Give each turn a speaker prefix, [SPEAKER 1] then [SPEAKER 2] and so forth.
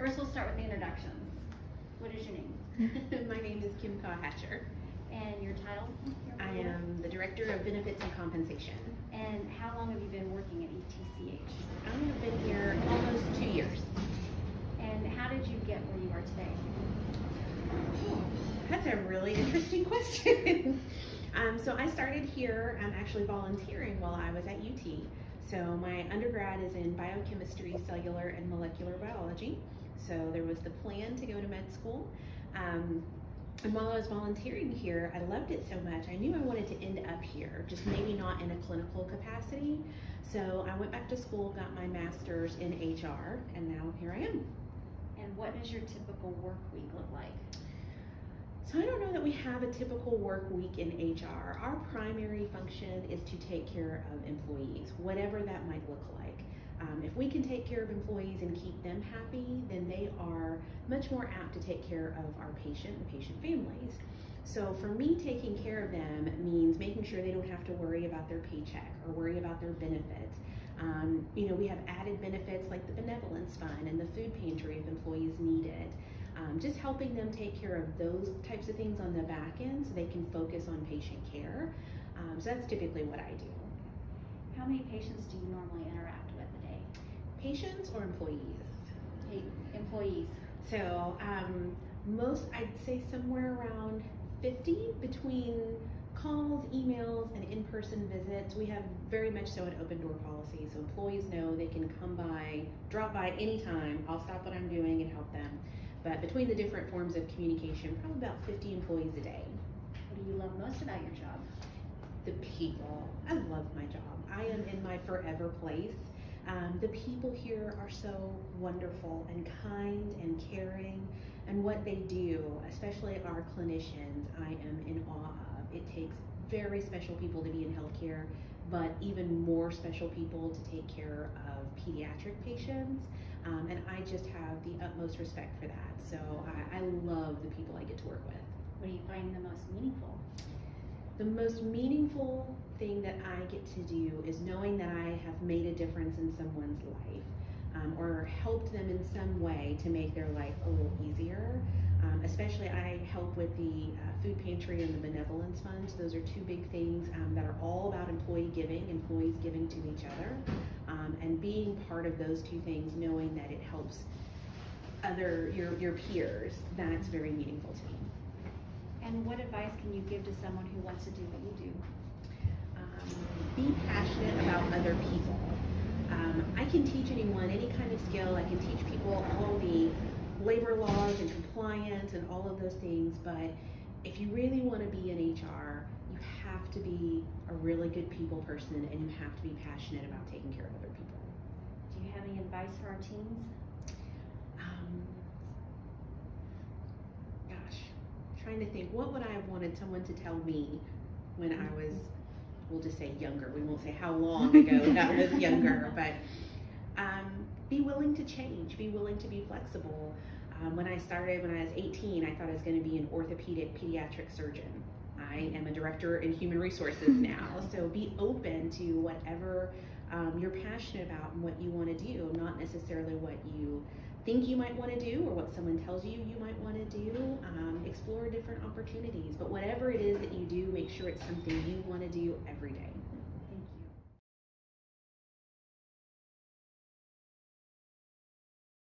[SPEAKER 1] First, we'll start with the introductions. What is your name?
[SPEAKER 2] My name is Kha Hatcher.
[SPEAKER 1] And your title?
[SPEAKER 2] I am the Director of Benefits and Compensation.
[SPEAKER 1] And how long have you been working at ETCH?
[SPEAKER 2] I have been here almost 2 years.
[SPEAKER 1] And how did you get where you are today?
[SPEAKER 2] That's a really interesting question. So I started here actually volunteering while I was at UT. So my undergrad is in biochemistry, cellular, and molecular biology. So there was the plan to go to med school. And while I was volunteering here, I loved it so much. I knew I wanted to end up here, just maybe not in a clinical capacity. So I went back to school, got my master's in HR, and now here I am.
[SPEAKER 1] And what does your typical work week look like?
[SPEAKER 2] So I don't know that we have a typical work week in HR. Our primary function is to take care of employees, whatever that might look like. If we can take care of employees and keep them happy, then they are much more apt to take care of our patient and patient families. So for me, taking care of them means making sure they don't have to worry about their paycheck or worry about their benefits. We have added benefits like the benevolence fund and the food pantry if employees need it. Just helping them take care of those types of things on the back end so they can focus on patient care. So that's typically what I do.
[SPEAKER 1] How many patients do you normally interact with a day?
[SPEAKER 2] Patients or employees?
[SPEAKER 1] Employees.
[SPEAKER 2] So most, I'd say somewhere around 50 between calls, emails, and in-person visits. We have very much so an open door policy, so employees know they can come by, drop by anytime. I'll stop what I'm doing and help them. But between the different forms of communication, probably about 50 employees a day.
[SPEAKER 1] What do you love most about your job?
[SPEAKER 2] The people. I love my job. I am in my forever place. The people here are so wonderful and kind and caring, and what they do, especially our clinicians, I am in awe of. It takes very special people to be in healthcare, but even more special people to take care of pediatric patients, and I just have the utmost respect for that. So I love the people I get to work with.
[SPEAKER 1] What do you find the most meaningful?
[SPEAKER 2] The most meaningful thing that I get to do is knowing that I have made a difference in someone's life, or helped them in some way to make their life a little easier. Especially I help with the food pantry and the benevolence funds. Those are two big things that are all about employee giving, employees giving to each other, and being part of those two things, knowing that it helps your peers, that's very meaningful to me.
[SPEAKER 1] And what advice can you give to someone who wants to do what you do?
[SPEAKER 2] Be passionate about other people. I can teach anyone any kind of skill. I can teach people all the labor laws and compliance and all of those things, but if you really want to be in HR, you have to be a really good people person, and you have to be passionate about taking care of other people.
[SPEAKER 1] Do you have any advice for our teens?
[SPEAKER 2] Trying to think, what would I have wanted someone to tell me when I was, we'll just say younger. We won't say how long ago that was younger, but be willing to change, be willing to be flexible. When I started, when I was 18, I thought I was going to be an orthopedic pediatric surgeon. I am a director in human resources now, so be open to whatever you're passionate about and what you want to do, not necessarily what you think you might want to do or what someone tells you you might want to do. Explore different opportunities, but whatever it is that you do, make sure it's something you want to do every day.